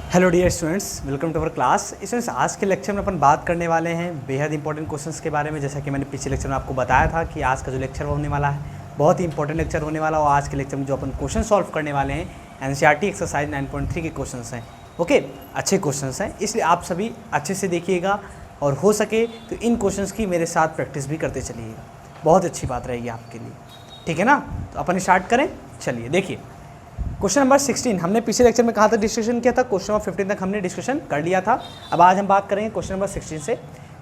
Hello dear students, welcome to our class. Students, आज के lecture में अपन बात करने वाले हैं बेहद इंपॉर्टेंट क्वेश्चंस के बारे में। जैसा कि मैंने पिछले लेक्चर में आपको बताया था कि आज का जो लेक्चर होने वाला है बहुत ही इंपॉर्टेंट लेक्चर होने वाला है। और आज के लेक्चर में जो अपन क्वेश्चन सॉल्व करने वाले हैं एनसीईआरटी एक्सरसाइज 9.3 के क्वेश्चंस हैं। ओके, अच्छे क्वेश्चंस हैं, इसलिए आप सभी अच्छे से देखिएगा और हो सके तो इन क्वेश्चंस की मेरे साथ प्रैक्टिस भी करते चलिएगा। बहुत अच्छी बात रहेगी आपके लिए, ठीक है ना। तो अपन स्टार्ट करें, चलिए देखिए। क्वेश्चन नंबर 16 हमने पिछले लेक्चर में कहाँ तक डिस्कशन किया था, क्वेश्चन नंबर 15 तक हमने डिस्कशन कर लिया था। अब आज हम बात करेंगे क्वेश्चन नंबर 16 से।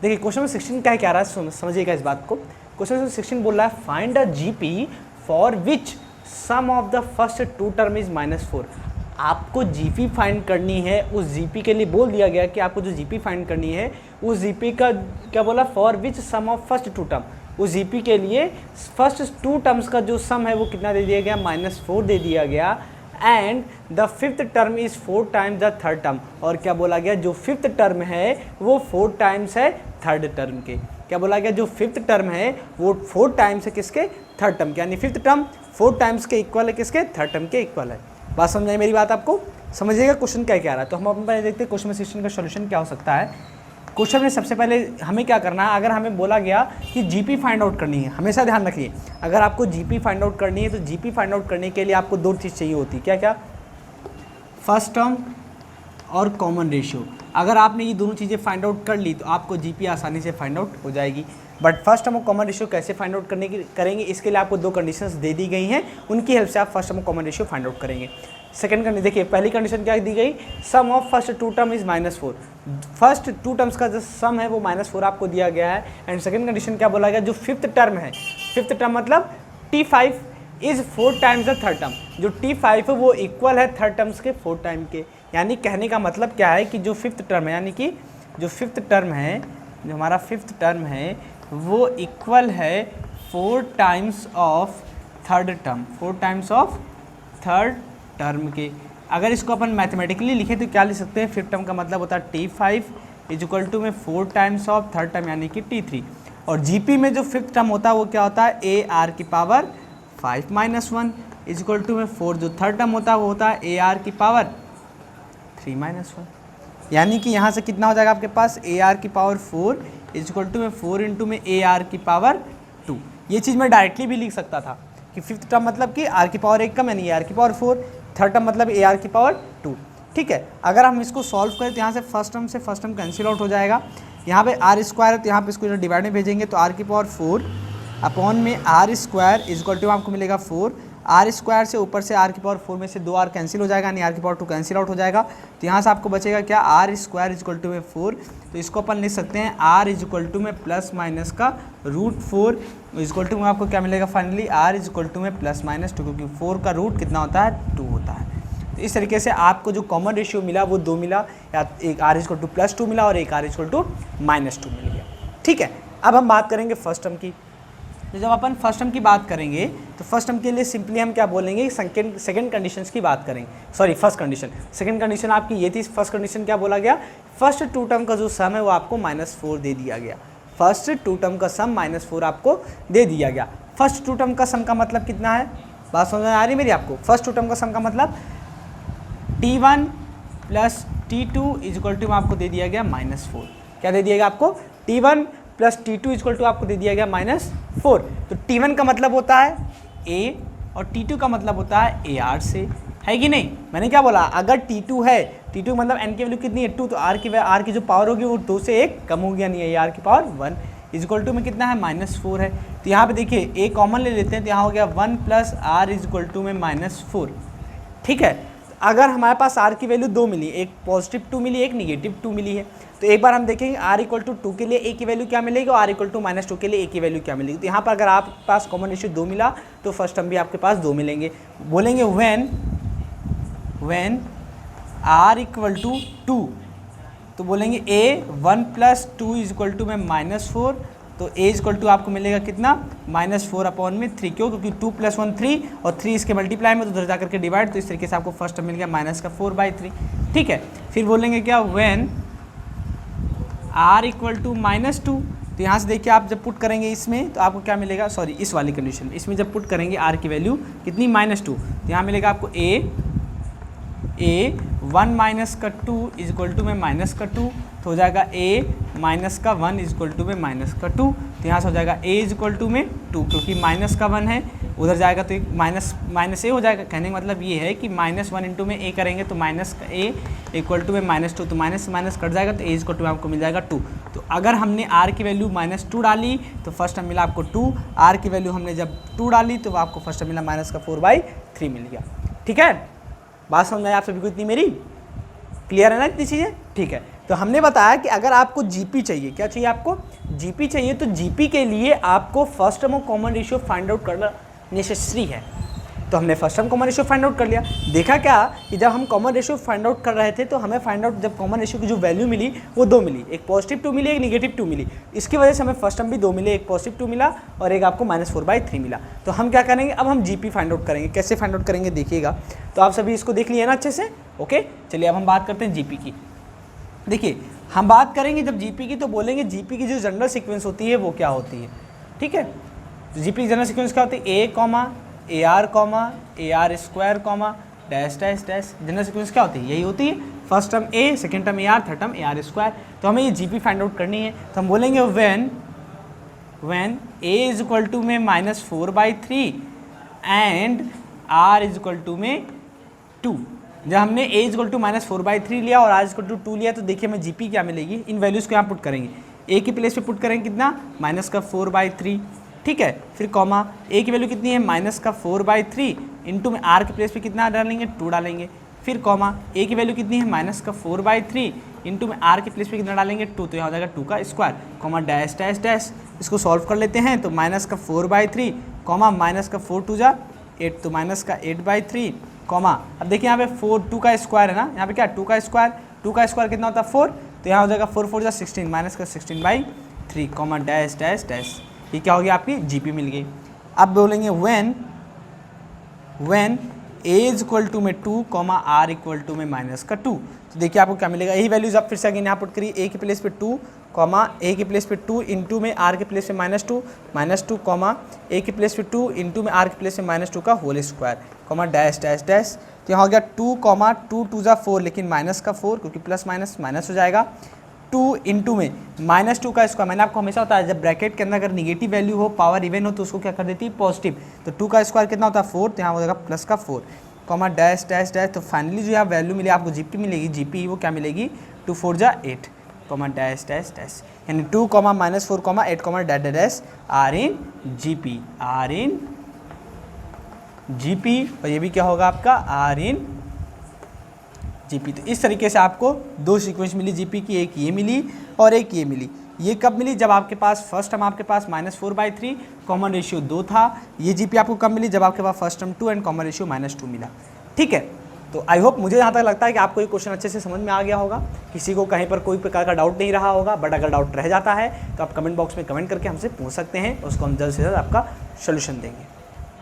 देखिए क्वेश्चन नंबर 16 क्या कह रहा है, समझिएगा इस बात को। क्वेश्चन नंबर 16 बोल रहा है find a GP for which sum of the first two term is -4। आपको जीपी फाइंड करनी है। उस जीपी के लिए बोल दिया गया कि आपको जो जीपी फाइंड करनी है उस जीपी का क्या बोला, for which sum of first two term. उस जीपी के लिए फर्स्ट टू टर्म्स का जो सम है वो कितना दे दिया गया, -4 दे दिया गया। And the fifth term is 4 times the third term. और क्या बोला गया, जो फिफ्थ टर्म है वो 4 टाइम्स है थर्ड टर्म के। क्या बोला गया, जो फिफ्थ टर्म है वो 4 टाइम्स है किसके, थर्ड टर्म के। यानी फिफ्थ टर्म 4 टाइम्स के इक्वल है किसके, थर्ड टर्म के इक्वल है। बात समझ आई मेरी बात आपको, समझिएगा क्वेश्चन क्या कह रहा है। तो हम अपन पहले देखते हैं क्वेश्चन में 16 का सोल्यूशन क्या हो सकता है। क्वेश्चन में सबसे पहले हमें क्या करना है, अगर हमें बोला गया कि जीपी फाइंड आउट करनी है, हमेशा ध्यान रखिए अगर आपको जीपी फाइंड आउट करनी है तो जीपी फाइंड आउट करने के लिए आपको दो चीज़ चाहिए होती है। क्या क्या, फर्स्ट टर्म और कॉमन रेशियो। अगर आपने ये दोनों चीज़ें फाइंड आउट कर ली तो आपको जीपी आसानी से फाइंड आउट हो जाएगी। बट फर्स्ट टर्म और कॉमन रेशियो कैसे फाइंड आउट करेंगे, इसके लिए आपको दो कंडीशंस दे दी गई हैं, उनकी हेल्प से आप फर्स्ट टर्म और कॉमन रेशियो फाइंड आउट करेंगे। सेकंड कंडीशन देखिए, पहली कंडीशन क्या दी गई, sum of first two term is -4। First two terms का जो सम है वो -4 आपको दिया गया है। एंड सेकंड कंडीशन क्या बोला गया, जो फिफ्थ टर्म है, फिफ्थ टर्म मतलब T5 is 4 times the third term. जो T5 है वो इक्वल है थर्ड टर्म्स के 4 टाइम के। यानी कहने का मतलब क्या है कि जो फिफ्थ टर्म है, यानी कि जो फिफ्थ टर्म है, जो हमारा फिफ्थ टर्म है वो इक्वल है 4 times of third term, 4 times of third term के। अगर इसको अपन मैथमेटिकली लिखें तो क्या लिख सकते हैं, फिफ्थ टर्म का मतलब होता है T5 इज इक्वल टू में 4 टाइम्स ऑफ थर्ड टर्म यानी कि T3। और जीपी में जो फिफ्थ टर्म होता है वो क्या होता है, AR की पावर 5 - 1 इज इक्वल टू में 4। जो थर्ड टर्म होता है वो होता है AR की पावर 3 - 1। यानी कि यहाँ से कितना हो जाएगा आपके पास, AR की पावर 4 इज इक्वल टू में 4 इंटू में AR की पावर 2। ये चीज़ मैं डायरेक्टली भी लिख सकता था कि फिफ्थ टर्म मतलब कि R की पावर 1 कम यानी AR की पावर 4, थर्ड टर्म मतलब AR की पावर 2। ठीक है, अगर हम इसको सॉल्व करें तो यहाँ से फर्स्ट टर्म कैंसिल आउट हो जाएगा। यहाँ पे R स्क्वायर है तो यहाँ पे इसको डिवाइड में भेजेंगे तो R की पावर 4 अपॉन में R square is equal to आपको मिलेगा 4। R स्क्वायर से ऊपर से R की पावर 4 में से 2 R कैंसिल हो जाएगा, यानी R की पावर 2 कैंसिल आउट हो जाएगा। तो यहाँ से आपको बचेगा क्या, R square is equal to में 4। तो इसको अपन लिख सकते हैं R इज इक्वल टू में प्लस माइनस का √4 इज इक्वल टू में आपको क्या मिलेगा finally, R is equal to में +-2, क्योंकि 4 का रूट कितना होता है, 2 होता है। तो इस तरीके से आपको जो कॉमन रेशियो मिला वो 2 मिला, या एक R इज इक्वल टू +2 मिला और एक R इज इक्वल टू -2 मिल गया। ठीक है, अब हम बात करेंगे फर्स्ट टर्म की। तो जब अपन फर्स्ट टर्म की बात करेंगे तो फर्स्ट टर्म के लिए सिंपली हम क्या बोलेंगे, सेकंड कंडीशंस की बात करेंगे। Sorry, first condition, second condition आपकी ये थी। फर्स्ट कंडीशन क्या बोला गया, फर्स्ट टू टर्म का जो सम है वो आपको -4 दे दिया गया। फर्स्ट टू टर्म का सम -4 आपको दे दिया गया। फर्स्ट टू टर्म का सम का मतलब कितना है, बात समझ में आ रही मेरी आपको। फर्स्ट टू टर्म का सम का मतलब T1 + T2 is equal to आपको दे दिया गया -4। क्या दे दिया गया आपको, T1 + T2 is equal to आपको दे दिया गया -4। तो T1 का मतलब होता है A और T2 का मतलब होता है AR से, है कि नहीं। मैंने क्या बोला, अगर T2 है, T2 मतलब n की वैल्यू कितनी है 2, तो R की जो पावर होगी वो 2 से 1 कम होगी, यानी AR की पावर 1 इज इक्वल टू में कितना है, -4 है। तो यहाँ पे देखिए A कॉमन ले लेते हैं तो यहाँ हो गया 1 + R इज इक्वल टू में -4। ठीक है, अगर हमारे पास R की वैल्यू 2 मिली, एक पॉजिटिव 2 मिली, एक निगेटिव 2 मिली है, तो एक बार हम देखेंगे R = 2 के लिए A की वैल्यू क्या मिलेगी और R = -2 के लिए A की वैल्यू क्या मिलेगी। तो यहाँ पर अगर आपके पास कॉमन रेशियो 2 मिला तो फर्स्ट टर्म भी आपके पास 2 मिलेंगे। बोलेंगे व्हेन R = 2, तो बोलेंगे A 1 + 2 इज इक्वल टू में -4। तो A इज इक्वल टू आपको मिलेगा कितना, -4 अपॉन में 3। क्यों, क्योंकि 2 + 1 3 और 3 इसके मल्टीप्लाई में तो उधर जाकर के डिवाइड, तो इस तरीके से आपको फर्स्ट टर्म मिल गया -4/3। ठीक है, फिर बोलेंगे क्या, व्हेन R = -2। तो यहाँ से देखिए आप जब पुट करेंगे इसमें तो आपको क्या मिलेगा, सॉरी इस वाली कंडीशन में, इसमें जब पुट करेंगे R की वैल्यू कितनी, -2, तो यहाँ मिलेगा आपको A ए 1 माइनस का 2 इज इक्वल टू में माइनस का 2, तो हो जाएगा ए माइनस का 1 इज इक्वल टू में माइनस का 2, तो यहाँ से हो जाएगा ए इज इक्वल टू में 2, क्योंकि माइनस का 1 है उधर जाएगा तो एक माइनस ए हो जाएगा। कहने का मतलब ये है कि -1 इंटू में ए करेंगे तो माइनस का ए इक्वल टू में -2, तो माइनस माइनस कट जाएगा तो ए इक्वल टू आपको मिल जाएगा 2। तो अगर हमने आर की वैल्यू -2 डाली तो फर्स्ट टर्म मिला आपको 2, आर की वैल्यू हमने जब 2 डाली तो आपको फर्स्ट टर्म मिला -4/3 मिल गया। ठीक है, बात समझ में आई आप सभी को इतनी मेरी? क्लियर है ना इतनी चीज़ें? ठीक है, तो हमने बताया कि अगर आपको जीपी चाहिए, क्या चाहिए आपको? जीपी चाहिए, तो जीपी के लिए आपको first term of common ratio find out करना नेसेसरी है। तो हमने first term common ratio find out कर लिया। देखा क्या कि जब हम कॉमन रेशियो फाइंड आउट कर रहे थे तो हमें फाइंड आउट जब कॉमन रेशियो की जो वैल्यू मिली वो 2 मिली, एक पॉजिटिव 2 मिली, एक नेगेटिव 2 मिली। इसकी वजह से हमें फर्स्ट टर्म भी 2 मिले, एक पॉजिटिव 2 मिला और एक आपको -4/3 मिला। तो हम क्या करेंगे, अब हम जीपी फाइंड आउट करेंगे। कैसे फाइंड आउट करेंगे देखिएगा। तो आप सभी इसको देख लिए ना अच्छे से? ओके, चलिए अब हम बात करते हैं जीपी की। देखिए, हम बात करेंगे जब जीपी की तो बोलेंगे जीपी की जो जनरल सीक्वेंस होती है वो क्या होती है। ठीक है, तो जीपी की जनरल सीक्वेंस क्या होती है? A comma a r square comma dash dash dash. General sequence क्या होती है? यही होती है। First term a, second term a r, third term a r square. तो हमें ये जीपी फाइंड आउट करनी है। तो हम बोलेंगे when A is equal to में -4/3 and R is equal to में 2। जब हमने a इक्वल टू -4/3 लिया और r इक्वल टू 2 लिया तो देखिए हमें जीपी क्या मिलेगी। इन वैल्यूज़ को यहाँ पुट करेंगे। a की प्लेस पे पुट करेंगे कितना? -4/3। ठीक है, फिर कॉमा a की वैल्यू कितनी है? -4/3 इंटू में r की प्लेस पे कितना डालेंगे? 2 डालेंगे। फिर कॉमा a की वैल्यू कितनी है? -4/3 इंटू में r की प्लेस पे कितना डालेंगे? 2, तो यहाँ हो जाएगा 2 का square comma dash dash dash. इसको सॉल्व कर लेते हैं तो -4/3 कॉमा -4 2 जा 8, तो -8/3 कॉमा। अब देखिए यहाँ पे 2 का स्क्वायर है ना, यहाँ पे क्या 2 का स्क्वायर कितना होता है? 4, तो यहाँ हो जाएगा 4 4 जा 16 -16/3 कॉमा डैश डैश डैश। ये क्या हो गया? आपकी जीपी मिल गई। अब बोलेंगे when a is equal to में 2 कॉमा r इक्वल टू में -2। तो देखिए आपको क्या मिलेगा? यही वैल्यूज आप फिर से अगेन यहाँ पुट करिए। a की प्लेस पे 2 कॉमा a की प्लेस पे 2 इंटू में r के प्लेस पे -2 कॉमा a की प्लेस पे 2 इंटू में r के प्लेस पे -2 का whole square comma dash dash dash. तो यहाँ हो गया 2 कॉमा 2 2 जा 4, लेकिन माइनस का 4 क्योंकि प्लस माइनस माइनस हो जाएगा। 2 इंटू में -2 का स्क्वायर। मैंने आपको हमेशा बताया जब ब्रैकेट के अंदर अगर निगेटिव वैल्यू हो, पावर इवन हो, तो उसको क्या कर देती है? पॉजिटिव। तो 2 का स्क्वायर कितना होता है? 4, तो यहाँ हो जाएगा प्लस का 4 कॉमा डैश डैश डैश। तो फाइनली जो यहाँ वैल्यू मिली आपको जीपी मिलेगी। जीपी वो क्या मिलेगी? 2 4 जा 8 कॉमा डैश डैश डैश, यानी 2 -4 8 dash dash dash are in GP. और ये भी क्या होगा आपका? Are in GP. तो इस तरीके से आपको 2 सीक्वेंस मिली जीपी की, एक ये मिली और एक ये मिली। ये कब मिली? जब आपके पास फर्स्ट टर्म आपके पास -4/3, कॉमन रेशियो 2 था। ये जीपी आपको कब मिली? जब आपके पास first term 2 and common ratio -2 मिला। ठीक है, तो आई होप मुझे यहाँ तक लगता है कि आपको ये क्वेश्चन अच्छे से समझ में आ गया होगा। किसी को कहीं पर कोई प्रकार का डाउट नहीं रहा होगा, बट अगर डाउट रह जाता है तो आप कमेंट बॉक्स में कमेंट करके हमसे पूछ सकते हैं, उसको हम जल्द से जल्द आपका सोल्यूशन देंगे।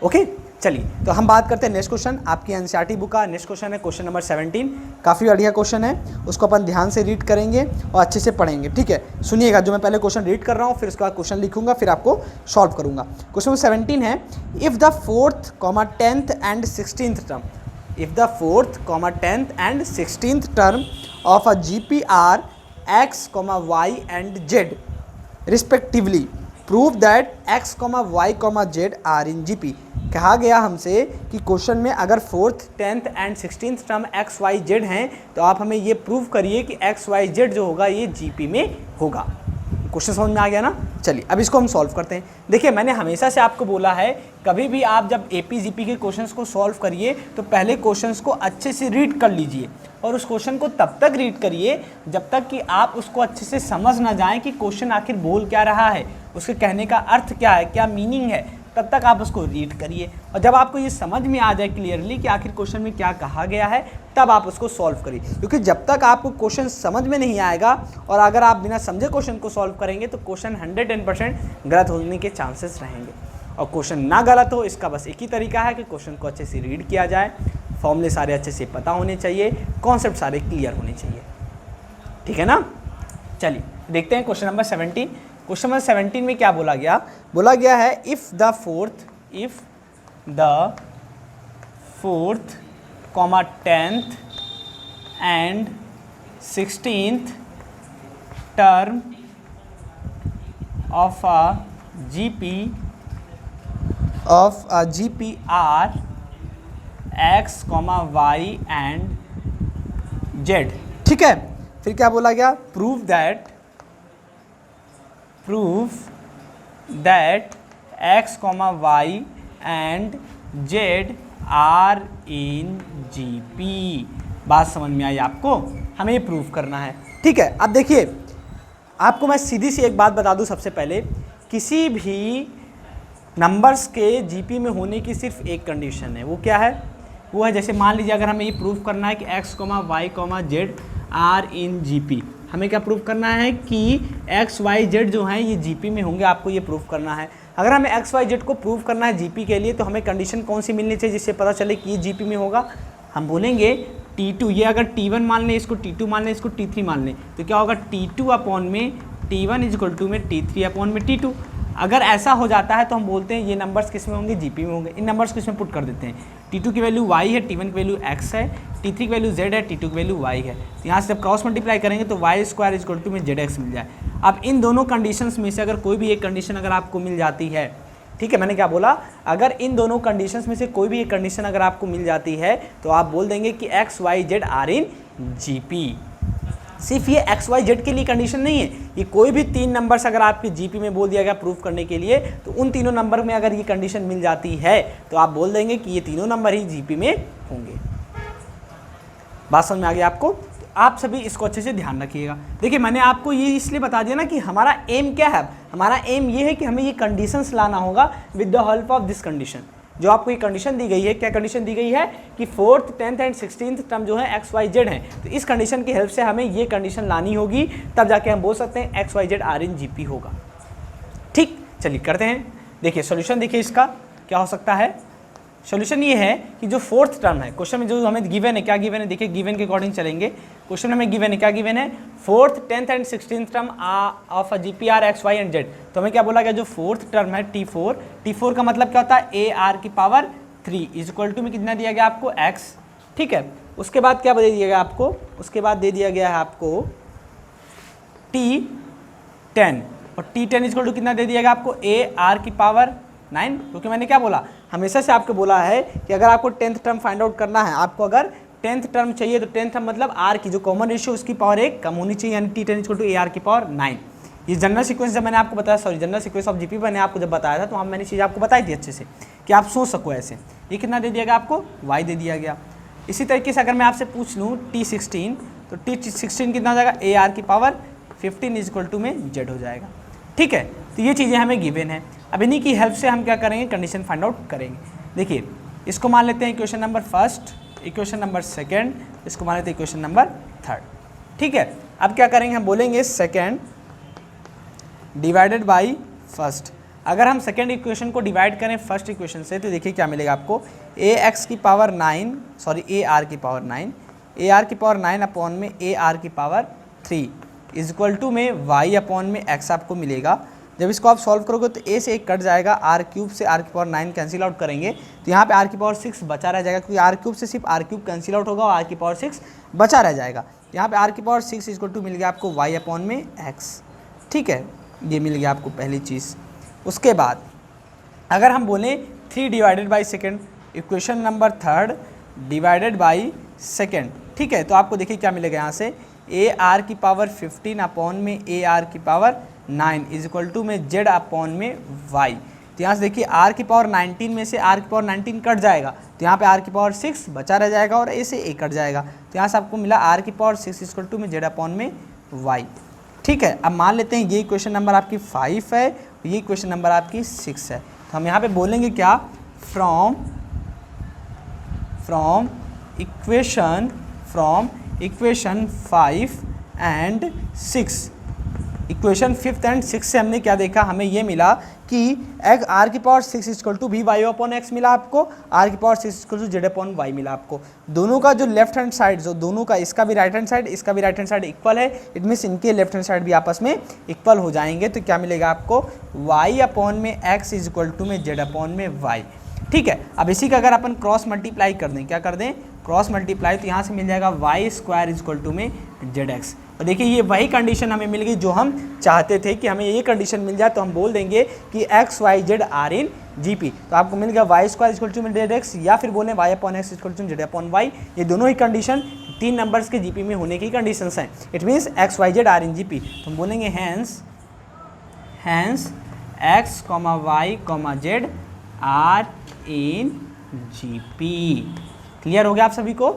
ओके, चलिए तो हम बात करते हैं नेक्स्ट क्वेश्चन। आपकी एनसीईआरटी बुक का नेक्स्ट क्वेश्चन है क्वेश्चन नंबर 17। काफ़ी बढ़िया क्वेश्चन है, उसको अपन ध्यान से रीड करेंगे और अच्छे से पढ़ेंगे। ठीक है, सुनिएगा, जो मैं पहले क्वेश्चन रीड कर रहा हूँ फिर उसके बाद क्वेश्चन लिखूंगा, फिर आपको सॉल्व करूंगा। क्वेश्चन नंबर 17 है, if the 4th, 10th and 16th term, if the 4th, 10th and 16th term of a GP are x, y and z respectively, prove that x, y, z are in GP। कहा गया हमसे कि question में अगर 4th, 10th and 16th term x, y, z हैं तो आप हमें ये प्रूव करिए कि x, y, z जो होगा ये GP में होगा। क्वेश्चन समझ में आ गया ना? चलिए अब इसको हम सॉल्व करते हैं। देखिए, मैंने हमेशा से आपको बोला है कभी भी आप जब एपी जीपी के क्वेश्चंस को सॉल्व करिए तो पहले क्वेश्चंस को अच्छे से रीड कर लीजिए और उस क्वेश्चन को तब तक रीड करिए जब तक कि आप उसको अच्छे से समझ ना जाएं कि क्वेश्चन आखिर बोल क्या रहा है, उसके कहने का अर्थ क्या है, क्या मीनिंग है। तब तक आप उसको रीड करिए और जब आपको ये समझ में आ जाए क्लियरली कि आखिर क्वेश्चन में क्या कहा गया है तब आप उसको सॉल्व करिए। क्योंकि जब तक आपको क्वेश्चन समझ में नहीं आएगा और अगर आप बिना समझे क्वेश्चन को सॉल्व करेंगे तो क्वेश्चन 110% गलत होने के चांसेस रहेंगे। और क्वेश्चन ना गलत हो इसका बस एक ही तरीका है कि क्वेश्चन को अच्छे से रीड किया जाए, फॉर्मूले सारे अच्छे से पता होने चाहिए, कॉन्सेप्ट सारे क्लियर होने चाहिए। ठीक है ना? चलिए देखते हैं क्वेश्चन नंबर 17। क्वेश्चन नंबर 17 में क्या बोला गया? बोला गया है if the fourth, 10th and 16th term of a GP are x, y and z। ठीक है, फिर क्या बोला गया, prove that x, y and z are in GP। बात समझ में आई आपको, हमें ये प्रूव करना है। ठीक है, अब देखिए आपको मैं सीधी सी एक बात बता दूं, सबसे पहले किसी भी नंबर्स के GP में होने की सिर्फ एक कंडीशन है, वो क्या है, वो है जैसे मान लीजिए अगर हमें ये प्रूव करना है कि x, y, z are in GP, हमें क्या प्रूव करना है कि x, y, z जो हैं ये GP में होंगे, आपको ये प्रूव करना है। अगर हमें x, y, z को प्रूव करना है GP के लिए तो हमें कंडीशन कौन सी मिलनी चाहिए जिससे पता चले कि ये GP में होगा, हम बोलेंगे T2, ये अगर T1 मान लें, इसको T2 मान लें, इसको T3 मान लें, तो क्या होगा T2 अपॉन में T1 इज इक्वल टू में T3 अपॉन में T2। अगर ऐसा हो जाता है तो हम बोलते हैं ये नंबर्स किस में होंगे, GP में होंगे। इन नंबर्स को इसमें पुट कर देते हैं, T2 की वैल्यू y है, T1 की वैल्यू x है, T3 की वैल्यू z है, T2 की वैल्यू y है। तो यहाँ से जब क्रॉस मल्टीप्लाई करेंगे तो y square is equal to में zx मिल जाए। अब इन दोनों कंडीशंस में से अगर कोई भी एक कंडीशन अगर आपको मिल जाती है, ठीक है, मैंने क्या बोला, अगर इन दोनों कंडीशंस में से कोई भी एक कंडीशन अगर आपको मिल जाती है तो आप बोल देंगे कि x, y, z are in GP। सिर्फ ये x, y, z के लिए कंडीशन नहीं है, ये कोई भी तीन नंबर्स अगर आपके GP में बोल दिया गया प्रूफ करने के लिए, तो उन तीनों नंबर में अगर ये कंडीशन मिल जाती है तो आप बोल देंगे कि ये तीनों नंबर ही GP में होंगे। बात समझ में आ गई आपको? तो आप सभी इसको अच्छे से ध्यान रखिएगा। देखिए मैंने आपको ये इसलिए बता दिया ना कि हमारा एम क्या है, हमारा एम ये है कि हमें ये कंडीशंस लाना होगा with the help of this condition. जो आपको ये कंडीशन दी गई है, क्या कंडीशन दी गई है कि 4th, 10th and 16th term जो है x, y, z है, तो इस कंडीशन की हेल्प से हमें ये कंडीशन लानी होगी, तब जाके हम बोल सकते हैं x, y, z are in GP होगा। ठीक, चलिए करते हैं। देखिए सॉल्यूशन देखिए इसका क्या हो सकता है। सॉल्यूशन ये है कि जो 4th टर्म है, क्वेश्चन में जो हमें गिवन है, क्या गिवन है, देखिए गिवन के अकॉर्डिंग चलेंगे। क्वेश्चन में हमें गिवन है, क्या गिवन है, 4th, 10th and 16th term of a GP are x, y and z। तो हमें क्या बोला गया, जो 4th टर्म है T4 का मतलब क्या होता है, a r की पावर 3 इज इक्वल टू में कितना दिया गया आपको, x। ठीक है, उसके बाद क्या दे दिया गया आपको, उसके बाद दे दिया गया है आपको T10, और T10 इज इक्वल टू कितना दे दिया गया आपको, a r की पावर 9। क्योंकि मैंने क्या बोला, हमेशा से आपको बोला है कि अगर आपको 10th टर्म फाइंड आउट करना है, आपको अगर 10th टर्म चाहिए तो 10th टर्म मतलब r की जो कॉमन रेशियो उसकी पावर 1 कम होनी चाहिए, यानी T10 इक्वल टू AR की पावर 9। ये जनरल सीक्वेंस जब मैंने आपको बताया, जनरल सीक्वेंस ऑफ GP मैंने आपको जब बताया था तो हम मैंने चीज़ आपको बताई थी अच्छे से कि आप सोच सको ऐसे। ये कितना दे दिया गया आपको, y दे दिया गया। इसी तरीके से अगर मैं आपसे पूछ लूँ T16, तो T16 कितना हो जाएगा, AR की पावर 15 इज इक्वल टू में z हो जाएगा। ठीक है, तो ये चीज़ें हमें गिवन है। अब इन्हीं की हेल्प से हम क्या करेंगे, कंडीशन फाइंड आउट करेंगे। देखिए इसको मान लेते हैं equation number first, equation number second, इसको मान लेते हैं इक्वेशन नंबर थर्ड। ठीक है, अब क्या करेंगे, हम बोलेंगे सेकंड डिवाइडेड बाय फर्स्ट। अगर हम सेकंड इक्वेशन को डिवाइड करें फर्स्ट इक्वेशन से तो देखिए क्या मिलेगा आपको, ax की पावर 9, सॉरी ar की पावर 9, ar की पावर 9 अपॉन में ar की पावर 3 इज इक्वल टू में y अपॉन में x आपको मिलेगा। जब इसको आप सॉल्व करोगे तो a से एक कट जाएगा, r क्यूब से r की पावर 9 कैंसिल आउट करेंगे तो यहाँ पे r की पावर 6 बचा रह जाएगा, क्योंकि r क्यूब से सिर्फ r क्यूब कैंसिल आउट होगा और r की पावर 6 बचा रह जाएगा। यहाँ पे r की पावर 6 इक्वल टू मिल गया आपको y अपॉन में x। ठीक है, ये मिल गया आपको पहली चीज़। उसके बाद अगर हम बोलें 3 divided by second, equation number third divided by second, ठीक है, तो आपको देखिए क्या मिलेगा यहाँ से, AR की पावर 15 अपॉन में AR की पावर 9 इज इक्वल टू में Z अपॉन में Y। तो यहाँ से देखिए R की पावर 19 में से R की पावर 19 कट जाएगा तो यहाँ पे R की पावर 6 बचा रह जाएगा और A से A कट जाएगा, तो यहाँ से आपको मिला R की पावर 6 इज इक्वल टू में Z अपॉन में Y। ठीक है, अब मान लेते हैं ये इक्वेशन नंबर आपकी 5 है, ये इक्वेशन नंबर आपकी 6 है, तो हम यहाँ पे बोलेंगे क्या, from equation 5 and 6, equation 5th and 6 से हमने क्या देखा, हमें ये मिला कि एक r की पावर 6 इक्वल टू भी y अपॉन x मिला आपको, r की power 6 equal to z upon y मिला आपको। दोनों का जो लेफ्ट हैंड साइड, जो दोनों का, इसका भी राइट हैंड साइड, इसका भी राइट हैंड साइड इक्वल है, इट मीन्स इनके लेफ्ट हैंड साइड भी आपस में इक्वल हो जाएंगे, तो क्या मिलेगा आपको, y अपॉन में x इज इक्वल टू में z अपॉन में y। ठीक है, अब इसी का अगर अपन क्रॉस मल्टीप्लाई कर दें, क्या कर दें, क्रॉस मल्टीप्लाई, तो यहाँ से मिल जाएगा Y square is equal to में जेड एक्स। और देखिए ये वही कंडीशन हमें मिल गई जो हम चाहते थे कि हमें ये कंडीशन मिल जाए, तो हम बोल देंगे कि X Y Z are in G P. तो आपको मिल गया वाई स्क्वायर इक्वल टू में जेड एक्स, या फिर बोलें Y upon X equal to Z upon Y. ये दोनों ही कंडीशन 3 नंबर्स के जीपी में होने की कंडीशंस हैं। It means X Y Z are in GP. तो हम बोलेंगे hence X comma Y comma Z are in GP. Clear हो गया आप सभी को?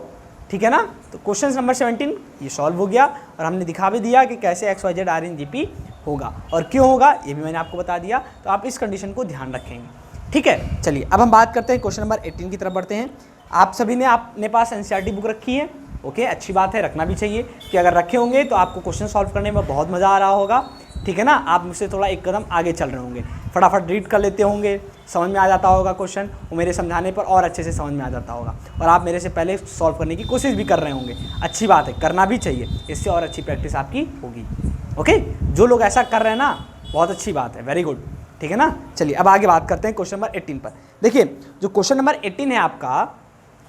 ठीक है ना। तो क्वेश्चन नंबर 17 ये सॉल्व हो गया और हमने दिखा भी दिया कि कैसे X Y Z are in GP होगा और क्यों होगा, ये भी मैंने आपको बता दिया। तो आप इस कंडीशन को ध्यान रखेंगे। ठीक है, चलिए अब हम बात करते हैं क्वेश्चन नंबर 18 की तरफ बढ़ते हैं। आप सभी ने अपने पास एनसीईआरटी बुक रखी है। ओके, अच्छी बात है, रखना भी चाहिए कि अगर रखे होंगे तो आपको क्वेश्चन सॉल्व करने में बहुत मज़ा आ रहा होगा। ठीक है ना, आप मुझसे थोड़ा एक कदम आगे चल रहे होंगे, फटाफट रीड कर लेते होंगे, समझ में आ जाता होगा क्वेश्चन, वो मेरे समझाने पर और अच्छे से समझ में आ जाता होगा और आप मेरे से पहले सॉल्व करने की कोशिश भी कर रहे होंगे। अच्छी बात है, करना भी चाहिए, इससे और अच्छी प्रैक्टिस आपकी होगी। ओके, जो लोग ऐसा कर रहे हैं ना, बहुत अच्छी बात है, वेरी गुड। ठीक है ना, चलिए अब आगे बात करते हैं क्वेश्चन नंबर 18 पर। देखिए जो क्वेश्चन नंबर 18 है आपका,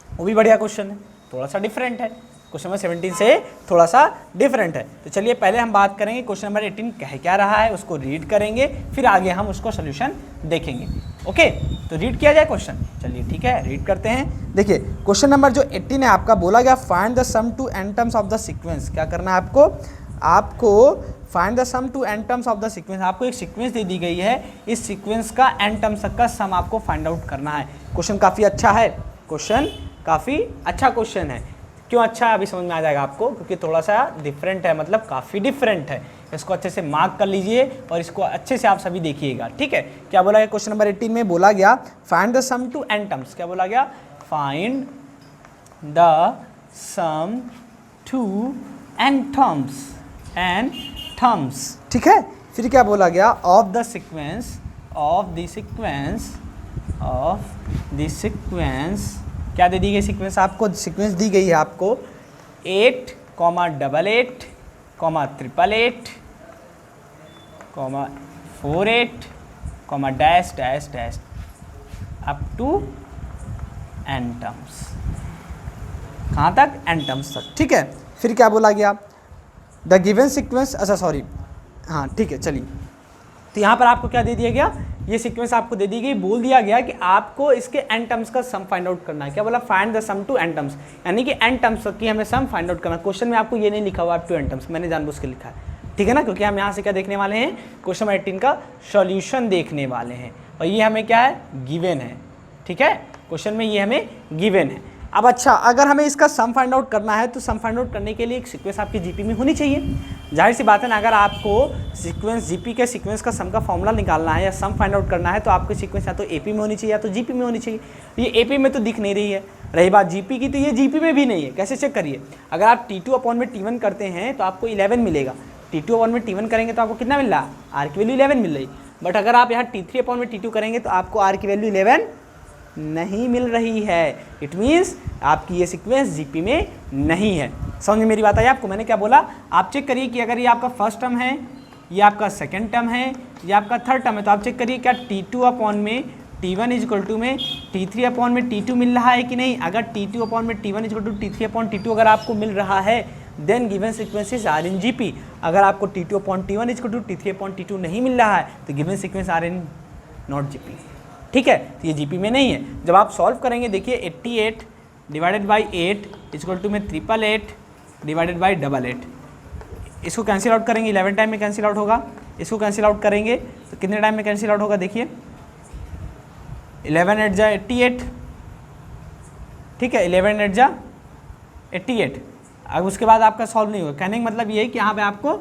वो भी बढ़िया क्वेश्चन है, थोड़ा सा डिफरेंट है, क्वेश्चन नंबर 17 से थोड़ा सा डिफरेंट है। तो चलिए पहले हम बात करेंगे क्वेश्चन नंबर 18 कह क्या रहा है, उसको रीड करेंगे, फिर आगे हम उसको सोल्यूशन देखेंगे। ओके, तो रीड किया जाए क्वेश्चन। चलिए ठीक है, रीड करते हैं। देखिए क्वेश्चन नंबर जो 18 है आपका, बोला गया find the sum to N terms of the sequence. क्या करना है आपको find the sum to N terms of the sequence. आपको एक सीक्वेंस दे दी गई है, इस सीक्वेंस का एन टर्म्स तक का सम आपको फाइंड आउट करना है। क्वेश्चन काफ़ी अच्छा है, क्वेश्चन काफ़ी अच्छा क्वेश्चन है। क्यों अच्छा है अभी समझ में आ जाएगा आपको, क्योंकि थोड़ा सा डिफरेंट है, मतलब काफ़ी डिफरेंट है। इसको अच्छे से मार्क कर लीजिए और इसको अच्छे से आप सभी देखिएगा। ठीक है, क्या बोला गया क्वेश्चन नंबर 18 में? बोला गया find the sum to N terms. क्या बोला गया? Find the sum to N terms. ठीक है, फिर क्या बोला गया? ऑफ द सीक्वेंस क्या दे दी गई सीक्वेंस आपको? सीक्वेंस दी गई है आपको 8, 88, 888, 48, dash dash dash up to N terms. कहाँ तक? एन टर्म्स तक। ठीक है, फिर क्या बोला गया? द गिवन सीक्वेंस, अच्छा सॉरी, हाँ ठीक है, चलिए। तो यहाँ पर आपको क्या दे दिया गया? ये सीक्वेंस आपको दे दी गई, बोल दिया गया कि आपको इसके एन टर्म्स का सम फाइंड आउट करना है। क्या बोला? Find the sum to N terms, यानी कि एन टर्म्स की हमें सम फाइंड आउट करना है। क्वेश्चन में आपको ये नहीं लिखा हुआ अप टू एन टर्म्स, मैंने जानबूझ के लिखा है। ठीक है ना, क्योंकि हम यहाँ से क्या देखने वाले हैं? क्वेश्चन नंबर 18 का सॉल्यूशन देखने वाले हैं और ये हमें क्या है? गिवन है। ठीक है, क्वेश्चन में ये हमें गिवन है। अब अच्छा, अगर हमें इसका सम फाइंड आउट करना है तो सम फाइंड आउट करने के लिए एक सीक्वेंस आपकी जीपी में होनी चाहिए। जाहिर सी बात है ना, अगर आपको सीक्वेंस जीपी के सीक्वेंस का सम का फॉर्मूला निकालना है या सम फाइंड आउट करना है, तो आपकी सीक्वेंस या तो एपी में होनी चाहिए या तो जीपी में होनी चाहिए। ये एपी में तो दिख नहीं रही है। रही बात जीपी की, तो ये जीपी में भी नहीं है। कैसे चेक करिए? अगर आप T2 अपॉन में T1 करते हैं तो आपको 11 मिलेगा। T2 अपॉन में T1 करेंगे तो आपको कितना मिल रहा है? आर की वैल्यू 11 मिल रही। बट अगर आप यहाँ T3 अपॉन में T2 करेंगे तो आपको आर की वैल्यू 11 नहीं मिल रही है। इट मीन्स आपकी ये सीक्वेंस जीपी में नहीं है। समझ में मेरी बात आई आपको? मैंने क्या बोला? आप चेक करिए कि अगर ये आपका फर्स्ट टर्म है, ये आपका सेकंड टर्म है, ये आपका थर्ड टर्म है, तो आप चेक करिए क्या T2 अपॉन में T1 इज इक्वल टू में T3 अपॉन में T2 मिल रहा है कि नहीं। अगर T2 अपॉन में T1 is equal to T3 upon T2 अगर आपको मिल रहा है, then given sequences are in GP. अगर आपको T2 upon T1 is equal to T3 upon T2 नहीं मिल रहा है तो given sequence are in not GP. ठीक है, तो ये जीपी में नहीं है। जब आप सॉल्व करेंगे, देखिए 88 डिवाइडेड बाई 8 इक्वल टू में 888 डिवाइडेड बाई 88। इसको कैंसिल आउट करेंगे, 11 टाइम में कैंसिल आउट होगा। इसको कैंसिल आउट करेंगे तो कितने टाइम में कैंसिल आउट होगा? देखिए 11 8 जा 88। ठीक है, 11 8 जा 88। अब उसके बाद आपका सॉल्व नहीं होगा। कहने का मतलब ये है कि यहाँ पे आपको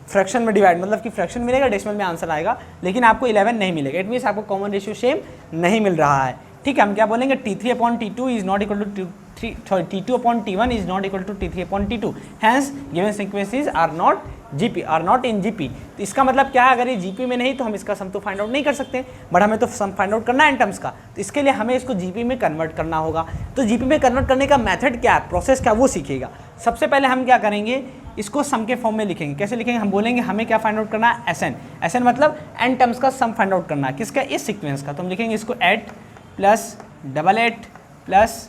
फ्रैक्शन में डिवाइड, मतलब कि फ्रैक्शन मिलेगा, डेसिमल में आंसर आएगा, लेकिन आपको 11 नहीं मिलेगा। इट मीन्स आपको कॉमन रेशियो सेम नहीं मिल रहा है। ठीक है, हम क्या बोलेंगे? T3 upon T2 is not equal to T2 upon T1 is not equal to T3 upon T2। Hence given sequences are not GP, are not in GP. तो इसका मतलब क्या है? अगर ये जीपी में नहीं तो हम इसका सम तो फाइंड आउट नहीं कर सकते, बट हमें तो सम फाइंड आउट करना है इन टर्म्स का। तो इसके लिए हमें इसको जीपी में कन्वर्ट करना होगा। तो जीपी में कन्वर्ट करने का मेथड क्या है, प्रोसेस क्या, वो सीखिएगा। सबसे पहले हम क्या करेंगे? इसको सम के फॉर्म में लिखेंगे। कैसे लिखेंगे? हम बोलेंगे हमें क्या फाइंड आउट करना है? एसएन। एसएन मतलब एन टर्म्स का सम फाइंड आउट करना है। किसका? इस सीक्वेंस का। तो हम लिखेंगे इसको 8 plus 88 plus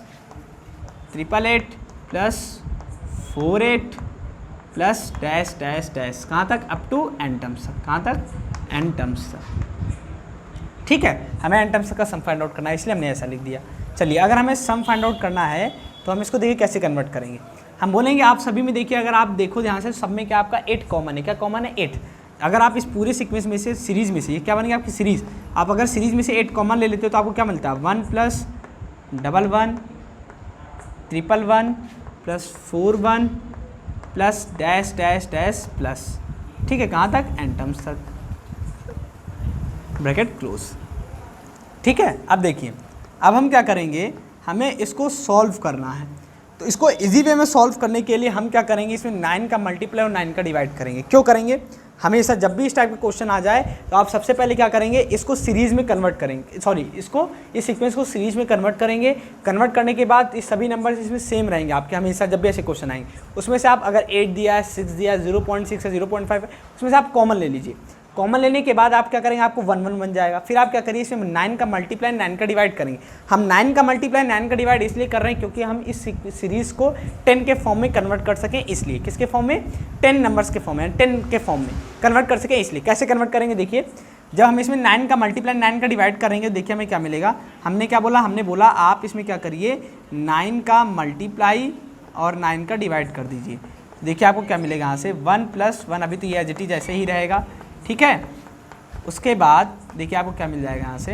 888 plus 48 plus dash dash dash, कहाँ तक, अप टू एन टर्म्स तक, कहाँ तक, एन टर्म्स तक। ठीक है, हमें एन टर्म्स का सम फाइंड आउट करना है, इसलिए हमने ऐसा लिख दिया। चलिए, अगर हमें सम फाइंड आउट करना है तो हम इसको देखिए कैसे कन्वर्ट करेंगे। हम बोलेंगे आप सभी में देखिए, अगर आप देखो ध्यान से, सब में क्या आपका 8 कॉमन है, क्या कॉमन है, 8। अगर आप इस पूरे सीक्वेंस में से, सीरीज़ में से, ये क्या बनेगी आपकी सीरीज़, आप अगर सीरीज़ में से 8 कॉमन ले लेते हो तो आपको क्या मिलता है, 1 plus 11 111 plus 41 plus dash dash dash plus, ठीक है, कहाँ तक, एन टर्म्स तक, ब्रैकेट क्लोज। ठीक है, अब देखिए, अब हम क्या करेंगे, हमें इसको सॉल्व करना है। तो इसको इजी वे में सॉल्व करने के लिए हम क्या करेंगे, इसमें 9 का मल्टीप्लाई और 9 का डिवाइड करेंगे। क्यों करेंगे, हमेशा जब भी इस टाइप का क्वेश्चन आ जाए तो आप सबसे पहले क्या करेंगे, इसको सीरीज़ में कन्वर्ट करेंगे, सॉरी, इसको इस सीक्वेंस को सीरीज़ में कन्वर्ट करेंगे। कन्वर्ट करने के बाद इस सभी नंबर इसमें सेम रहेंगे आपके, हमेशा जब भी ऐसे क्वेश्चन आएंगे उसमें से आप अगर 8 दिया है, 6 दिया है, 0.6 है, 0.5 है, उसमें से आप कॉमन ले लीजिए। कॉमन लेने के बाद आप क्या करेंगे, आपको 1 1 बन जाएगा। फिर आप क्या करिए, इसमें 9 का मल्टीप्लाई 9 का डिवाइड करेंगे। हम 9 का मल्टीप्लाई 9 का डिवाइड इसलिए कर रहे हैं क्योंकि हम इस सीरीज़ को 10 के फॉर्म में कन्वर्ट कर सकें, इसलिए। किसके फॉर्म में, 10 नंबर्स के फॉर्म में, 10 के फॉर्म में कन्वर्ट कर सकें, इसलिए। कैसे कन्वर्ट करेंगे, देखिए, जब हम इसमें 9 का मल्टीप्लाई 9 का डिवाइड करेंगे, देखिए हमें क्या मिलेगा। हमने क्या बोला, हमने बोला आप इसमें क्या करिए, 9 का मल्टीप्लाई और 9 का डिवाइड कर दीजिए। देखिए आपको क्या मिलेगा यहाँ से, 1 प्लस 1, अभी तो ये एज इट इज ऐसे ही रहेगा, ठीक है। उसके बाद देखिए आपको क्या मिल जाएगा यहाँ से,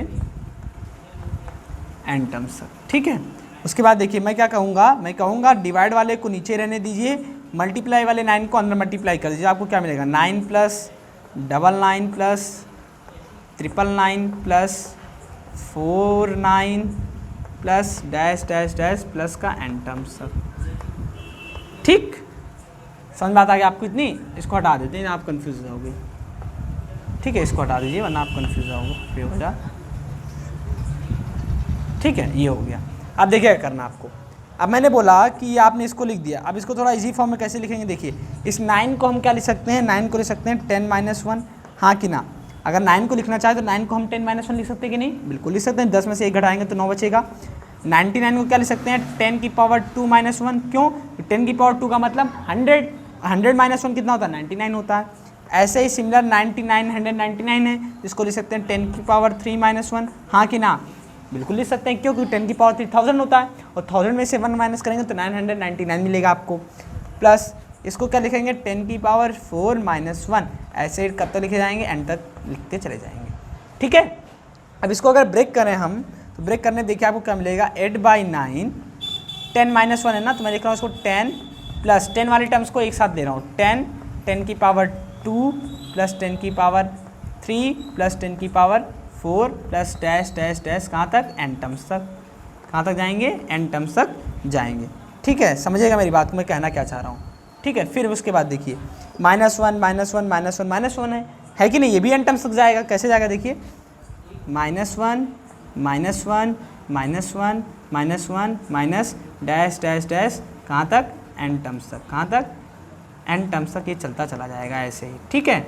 एन टर्म्स, ठीक है। उसके बाद देखिए मैं क्या कहूँगा, मैं कहूँगा डिवाइड वाले को नीचे रहने दीजिए, मल्टीप्लाई वाले 9 को अंदर मल्टीप्लाई कर दीजिए। आपको क्या मिलेगा, 9 plus 99 plus 999 plus 49 plus dash dash dash plus का एन टर्म्स। ठीक, समझ बात आ गई आपको इतनी। इसको हटा देते हैं, आप कंफ्यूज हो गए, ठीक है, इसको हटा दीजिए वरना आप कंफ्यूज होगे, हो जा, ठीक है, ये हो गया। अब देखिए क्या करना आपको। अब मैंने बोला कि आपने इसको लिख दिया, अब इसको थोड़ा इजी फॉर्म में कैसे लिखेंगे, देखिए, इस 9 को हम क्या लिख सकते हैं, 9 को लिख सकते हैं 10 - 1, हाँ कि ना। अगर 9 को लिखना चाहे तो 9 को हम 10 - 1 लिख सकते हैं कि नहीं, बिल्कुल लिख सकते हैं। 10 में से 1 घटाएंगे तो 9 बचेगा। 99 को क्या लिख सकते हैं, 10 की पावर 2 - 1, क्यों, 10 की पावर 2 का मतलब 100, 100 - 1 कितना होता है, 99 होता है। ऐसे ही सिमिलर 99 199 है, जिसको लिख सकते हैं 10 की पावर 3 - 1, हाँ कि ना, बिल्कुल लिख सकते हैं, क्योंकि 10 की पावर 3 1000 होता है, और 1000 में से 1 माइनस करेंगे तो 999 मिलेगा आपको। प्लस इसको क्या लिखेंगे, 10 की पावर 4 - 1, ऐसे कब तक लिखे जाएंगे, एंड तक लिखते चले जाएंगे, ठीक है। अब इसको अगर ब्रेक करें हम, तो ब्रेक करने देखिए आपको क्या मिलेगा, 8/9, 10 - 1 है ना, तो मैं लिख रहा हूँ इसको 10 प्लस 10 वाले टर्म्स को एक साथ दे रहा हूँ, 10 की पावर 2 प्लस 10 की पावर 3 प्लस 10 की power 4 plus dash dash dash, कहाँ तक, एन टर्म्स तक, कहाँ तक जाएंगे, एन टर्म्स तक जाएंगे, ठीक है। समझिएगा मेरी बात को, मैं कहना क्या चाह रहा हूँ, ठीक है। फिर उसके बाद देखिए -1 -1 -1 है कि नहीं, ये भी एन टर्म्स तक जाएगा। कैसे जाएगा, देखिए, -1 -1 -1 -1 माइनस डैश डैश डैश, कहाँ तक, एन टर्म्स तक, कहाँ तक, एन टर्म्स तक ये चलता चला जाएगा ऐसे ही, ठीक है।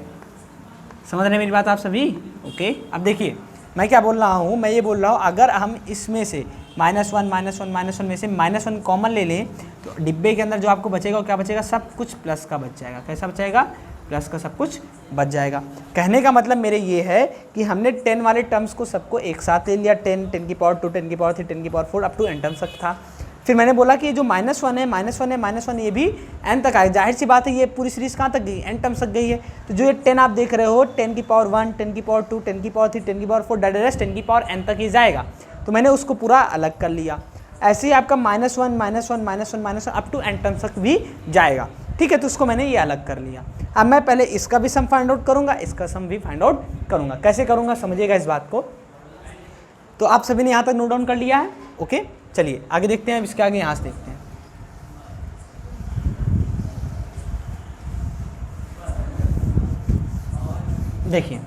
समझ रहे हैं मेरी बात आप सभी, ओके। अब देखिए मैं क्या बोल रहा हूँ, मैं ये बोल रहा हूँ, अगर हम इसमें से -1 -1 में से -1 कॉमन ले लें तो डिब्बे के अंदर जो आपको बचेगा वो क्या बचेगा, सब कुछ प्लस का बच जाएगा। कैसा बचेगा, प्लस का सब कुछ बच जाएगा। कहने का मतलब मेरे ये है कि हमने 10 वाले टर्म्स को सबको एक साथ ले लिया, 10 की पावर 2 10 की पावर 3 10 की power 4 up to N terms तक था। फिर मैंने बोला कि ये जो -1 है -1 ये भी n तक आए, जाहिर सी बात है ये पूरी सीरीज़ कहाँ तक गई, n टर्म्स तक गई है। तो जो ये 10 आप देख रहे हो, 10 की पावर 1 10 की पावर 2 10 की पावर 3 10 की पावर 4 डायरेक्ट 10 की पावर n तक ही जाएगा, तो मैंने उसको पूरा अलग कर लिया। ऐसे ही आपका -1 अप टू n टर्म्स तक भी जाएगा, ठीक है। तो उसको मैंने ये अलग कर लिया। अब मैं पहले इसका भी सम फाइंड आउट करूँगा, इसका सम भी फाइंड आउट करूँगा। कैसे करूँगा समझिएगा इस बात को। तो आप सभी ने यहाँ तक नोट डाउन कर लिया है, ओके। चलिए आगे देखते हैं, इसके आगे यहाँ से देखते हैं। देखिए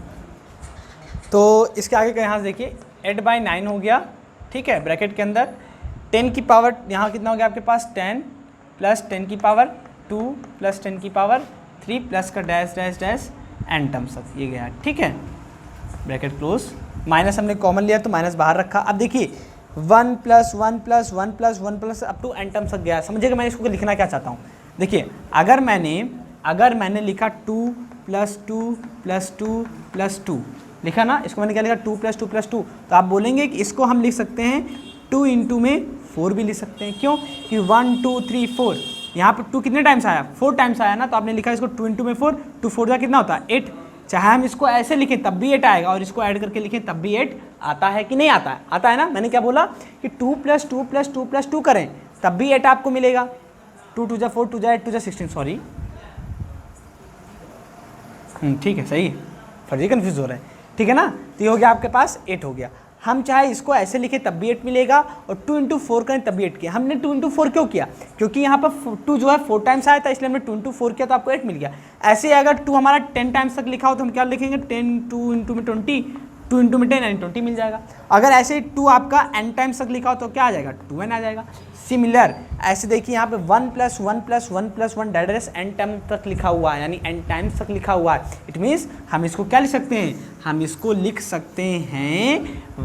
तो इसके आगे का यहाँ से देखिए 8/9 हो गया, ठीक है। ब्रैकेट के अंदर 10 की पावर यहाँ कितना हो गया आपके पास, 10 प्लस 10 की पावर 2 प्लस 10 की पावर 3 प्लस का dash dash dash N terms तक ये गया, ठीक है। Bracket close. माइनस हमने कॉमन लिया तो माइनस बाहर रखा। अब देखिए 1 plus 1 plus 1 plus 1 plus up to n terms तक गया। समझिएगा मैं इसको लिखना क्या चाहता हूँ। देखिए अगर मैंने लिखा 2 प्लस 2 प्लस 2 प्लस 2 लिखा ना, इसको मैंने क्या लिखा 2 प्लस 2 प्लस 2, तो आप बोलेंगे कि इसको हम लिख सकते हैं 2 इंटू में 4 भी लिख सकते हैं। क्यों कि 1 2 3 4 यहाँ पर 2 कितने टाइम्स आया, 4 टाइम्स आया ना, तो आपने लिखा इसको 2 इंटू में 4, 2 4 का कितना होता है 8। चाहे हम इसको ऐसे लिखें तब भी 8 आएगा और इसको ऐड करके लिखें तब भी 8 आता है कि नहीं आता है, आता है ना। मैंने क्या बोला कि 2 प्लस 2 प्लस 2 प्लस 2 करें तब भी 8 आपको मिलेगा। 2 2 जा 4 2 जा 8 2 जा 16 सॉरी, ठीक है सही है, फर्जी कन्फ्यूज हो रहा है, ठीक है ना। तो ये हो गया आपके पास 8 हो गया। हम चाहे इसको ऐसे लिखे तब भी 8 मिलेगा और 2 इंटू 4 करें तब भी 8 किया। हमने 2 इंटू 4 क्यों किया, क्योंकि यहाँ पर 2 जो है 4 टाइम्स आया था, इसलिए हमने 2 इंटू 4 किया तो आपको 8 मिल गया। ऐसे अगर 2 हमारा 10 टाइम्स तक लिखा हो तो हम क्या लिखेंगे 10 2 इंटू में 20, 2 इंटू में 10 यानी 20 मिल जाएगा। अगर ऐसे 2 आपका n टाइम्स तक लिखा हो तो क्या आ जाएगा 2n आ जाएगा। सिमिलर ऐसे देखिए यहाँ पे 1 plus 1 plus 1 plus 1 direct n time तक लिखा हुआ है, यानी n टाइम्स तक लिखा हुआ है। इट मीन्स हम इसको क्या लिख सकते हैं, हम इसको लिख सकते हैं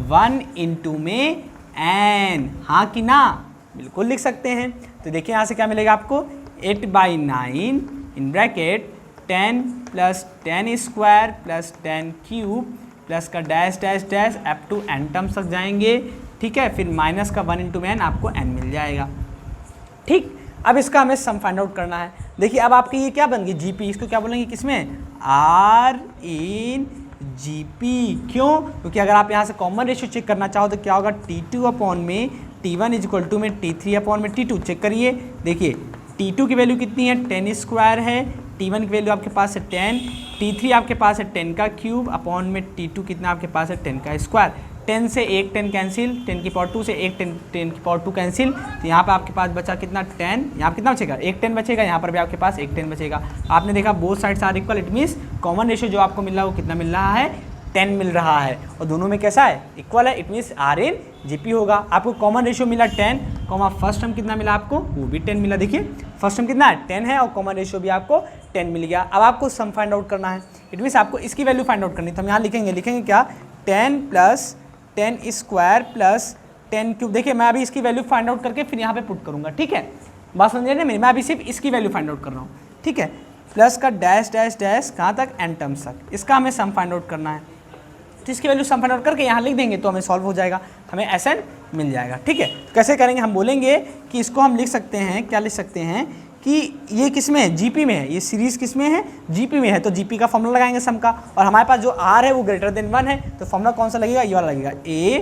1 इंटू में n, हाँ कि ना, बिल्कुल लिख सकते हैं। तो देखिए यहाँ से क्या मिलेगा आपको 8/9 in bracket 10 plus 10 square plus 10 cube plus का dash dash dash up to n terms तक जाएंगे, ठीक है। फिर माइनस का 1 इंटू में n आपको n मिल जाएगा, ठीक। अब इसका हमें सम फाइंड आउट करना है। देखिए अब आपकी ये क्या बन गई जीपी, इसको क्या बोलेंगे किसमें r इन जीपी। क्यों, क्योंकि अगर आप यहाँ से कॉमन रेशियो चेक करना चाहो तो क्या होगा T2 अपॉन में T1 इज इक्वल टू में T3 अपॉन में T2। चेक करिए, देखिए T2 की वैल्यू कितनी है 10 स्क्वायर है, T1 की वैल्यू आपके पास है 10, T3 आपके पास है 10 का क्यूब अपॉन में T2 कितना आपके पास है 10 का स्क्वायर। 10 से एक 10 कैंसिल, 10 की पावर 2 से एक 10 की पावर 2 कैंसिल, तो यहाँ पे आपके पास बचा कितना 10, यहाँ कितना बचेगा एक 10 बचेगा, यहाँ पर भी आपके पास एक 10 बचेगा। आपने देखा both sides are equal, it means common ratio जो आपको मिल रहा है वो कितना मिल रहा है 10 मिल रहा है, और दोनों में कैसा है इक्वल है, it means are in GP होगा। आपको कॉमन रेशियो मिला 10, फर्स्ट टर्म कितना मिला आपको वो भी 10 मिला। देखिए फर्स्ट टर्म कितना है 10 है और कॉमन रेशियो भी आपको 10 मिल गया। अब आपको सम फाइंड आउट करना है, इट मीन्स आपको इसकी वैल्यू फाइंड आउट करनी है। तो हम यहाँ लिखेंगे क्या 10 प्लस 10 स्क्वायर प्लस 10 क्यूब। देखिए मैं अभी इसकी वैल्यू फाइंड आउट करके फिर यहाँ पे पुट करूँगा, ठीक है, बात समझिए ना मेरी, मैं अभी सिर्फ इसकी वैल्यू फाइंड आउट कर रहा हूँ, ठीक है। प्लस का डैश डैश डैश कहाँ तक n टर्म्स तक, इसका हमें सम फाइंड आउट करना है। तो इसकी वैल्यू सम फाइंड आउट करके यहाँ लिख देंगे तो हमें सॉल्व हो जाएगा, हमें Sn मिल जाएगा, ठीक है। तो कैसे करेंगे, हम बोलेंगे कि इसको हम लिख सकते हैं, क्या लिख सकते हैं कि ये किस में है जीपी में है, ये सीरीज किस में है जीपी में है, तो जीपी का फॉर्मूला लगाएंगे सम का, और हमारे पास जो r है वो ग्रेटर देन 1 है, तो फॉर्मूला कौन सा लगेगा ये वाला लगेगा a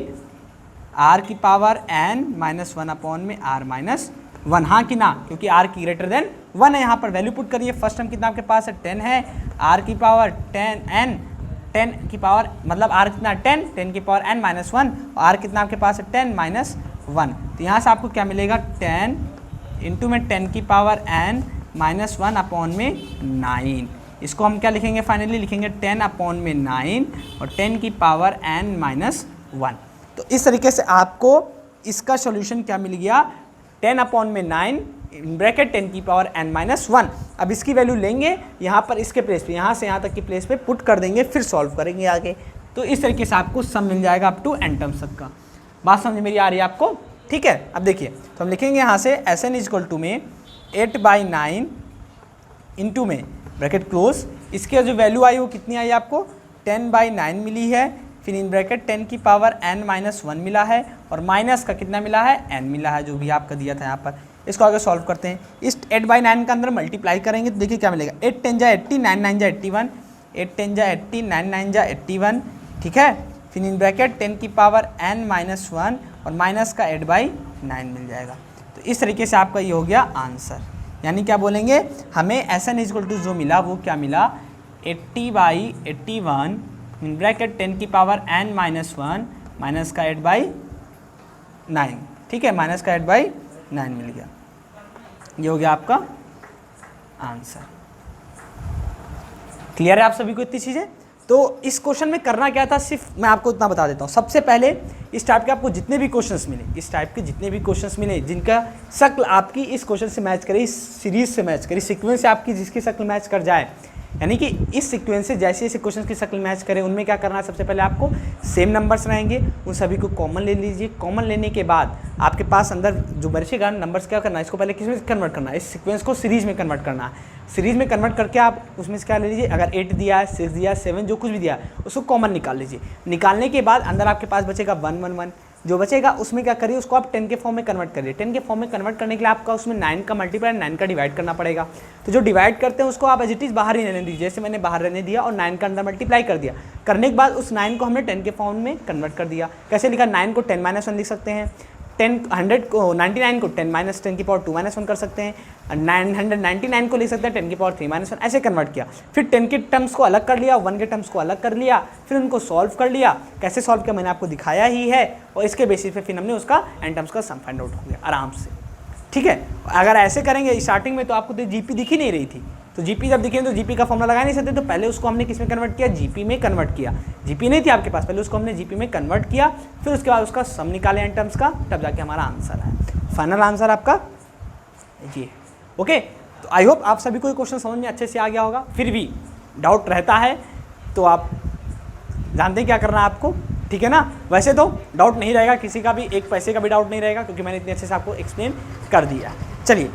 r की पावर n माइनस 1 अपॉन में r माइनस 1, हाँ कि ना, क्योंकि r की ग्रेटर देन 1 है। यहाँ पर वैल्यू पुट करिए, फर्स्ट टर्म कितना आपके पास है 10 है, r की पावर 10 की पावर मतलब r कितना 10 की पावर n माइनस 1, और r कितना आपके पास है 10 माइनस 1, तो यहाँ से आपको क्या मिलेगा 10 इंटू में 10 की पावर n माइनस 1 अपॉन में 9। इसको हम क्या लिखेंगे फाइनली, लिखेंगे 10 अपॉन में 9 और 10 की पावर n माइनस 1। तो इस तरीके से आपको इसका सॉल्यूशन क्या मिल गया 10 अपॉन में 9 ब्रैकेट 10 की पावर n माइनस 1। अब इसकी वैल्यू लेंगे यहाँ पर इसके प्लेस पे, यहाँ से यहाँ तक की प्लेस पे पुट कर देंगे, फिर सॉल्व करेंगे आगे। तो इस तरीके से आपको सम मिल जाएगा अप टू n टर्म्स तक का। बात समझ मेरी आ रही है आपको, ठीक है। अब देखिए तो हम लिखेंगे यहाँ से Sn इज इक्वल टू में 8/9 इंटू में ब्रैकेट क्लोज, इसकी जो वैल्यू आई वो कितनी आई आपको 10/9 मिली है, फिर इन ब्रैकेट 10 की पावर n माइनस 1 मिला है, और माइनस का कितना मिला है n मिला है, जो भी आपका दिया था यहाँ पर। इसको आगे सॉल्व करते हैं, इस 8/9 के अंदर मल्टीप्लाई करेंगे तो देखिए क्या मिलेगा 8 10 जा 80, 9 9 जा 81, 8 10 जा 80, 9 9 जा 81, ठीक है। फिर इन ब्रैकेट 10 की पावर n माइनस 1 और माइनस का 8/9 मिल जाएगा। तो इस तरीके से आपका ये हो गया आंसर, यानी क्या बोलेंगे हमें Sn इज इक्वल टू जो मिला वो क्या मिला 80/81 इन ब्रैकेट 10 की पावर n माइनस 1 माइनस का 8/9, ठीक है, माइनस का 8/9 मिल गया। ये हो गया आपका आंसर। क्लियर है आप सभी को इतनी चीज़ें। तो इस क्वेश्चन में करना क्या था, सिर्फ मैं आपको इतना बता देता हूँ। सबसे पहले इस टाइप के आपको जितने भी क्वेश्चंस मिले, इस टाइप के जितने भी क्वेश्चंस मिले जिनका शक्ल आपकी इस क्वेश्चन से मैच करे, इस सीरीज से मैच करे, सीक्वेंस से आपकी जिसकी शक्ल मैच कर जाए, यानी कि इस सीक्वेंस से जैसे जैसे क्वेश्चन की शक्ल मैच करें उनमें क्या करना है, सबसे पहले आपको सेम नंबर्स रहेंगे, उन सभी को कॉमन ले लीजिए। कॉमन लेने के बाद आपके पास अंदर जो बचेगा नंबर्स क्या करना है, इसको पहले किस में कन्वर्ट करना है, इस सीक्वेंस को सीरीज में कन्वर्ट करना है। सीरीज में कन्वर्ट करके आप उसमें से क्या ले लीजिए, अगर 8 दिया है, 6 दिया है, 7 जो कुछ भी दिया है उसको कॉमन निकाल लीजिए। निकालने के बाद अंदर आपके पास बचेगा 1 1 1, जो बचेगा उसमें क्या करिए, उसको आप 10 के फॉर्म में कन्वर्ट करिए। 10 के फॉर्म में कन्वर्ट करने के लिए आपका उसमें 9 का मल्टीप्लाई 9 का डिवाइड करना पड़ेगा। तो जो डिवाइड करते हैं उसको आप एज इट इज़ बाहर ही रहने दीजिए, जैसे मैंने बाहर रहने दिया और 9 का अंदर मल्टीप्लाई कर दिया। करने के बाद उस 9 को हमने 10 के फॉर्म में कन्वर्ट कर दिया। कैसे लिखा, 9 को 10 - 1 लिख सकते हैं, 100 को 99 को 10 - 10 की पावर 2 - 1 कर सकते हैं, 999 को लिख सकते हैं 10 की पावर 3 - 1, ऐसे कन्वर्ट किया। फिर 10 के टर्म्स को अलग कर लिया, 1 के टर्म्स को अलग कर लिया, फिर उनको सॉल्व कर लिया। कैसे सॉल्व किया मैंने आपको दिखाया ही है, और इसके बेसिस पे फिर हमने उसका एन टर्म्स का सम फाइंड आउट हो गया आराम से। ठीक है, अगर ऐसे करेंगे स्टार्टिंग में तो आपको तो जीपी दिख ही नहीं रही थी, तो जीपी जब दिखे तो जीपी का फॉर्मूला लगा नहीं सकते, तो पहले उसको हमने किस में कन्वर्ट किया, जीपी में कन्वर्ट किया। जीपी नहीं थी आपके पास, पहले उसको हमने जीपी में कन्वर्ट किया, फिर उसके बाद उसका सम निकाले एन टर्म्स का, तब जाके हमारा आंसर है। फाइनल आंसर आपका ये। ओके, तो आई होप आप सभी को क्वेश्चन समझ में अच्छे से आ गया होगा। फिर भी डाउट रहता है तो आप जानते हैं क्या करना है आपको, ठीक है ना। वैसे तो डाउट नहीं रहेगा किसी का भी, एक पैसे का भी डाउट नहीं रहेगा, क्योंकि मैंने इतने अच्छे से आपको एक्सप्लेन कर दिया। चलिए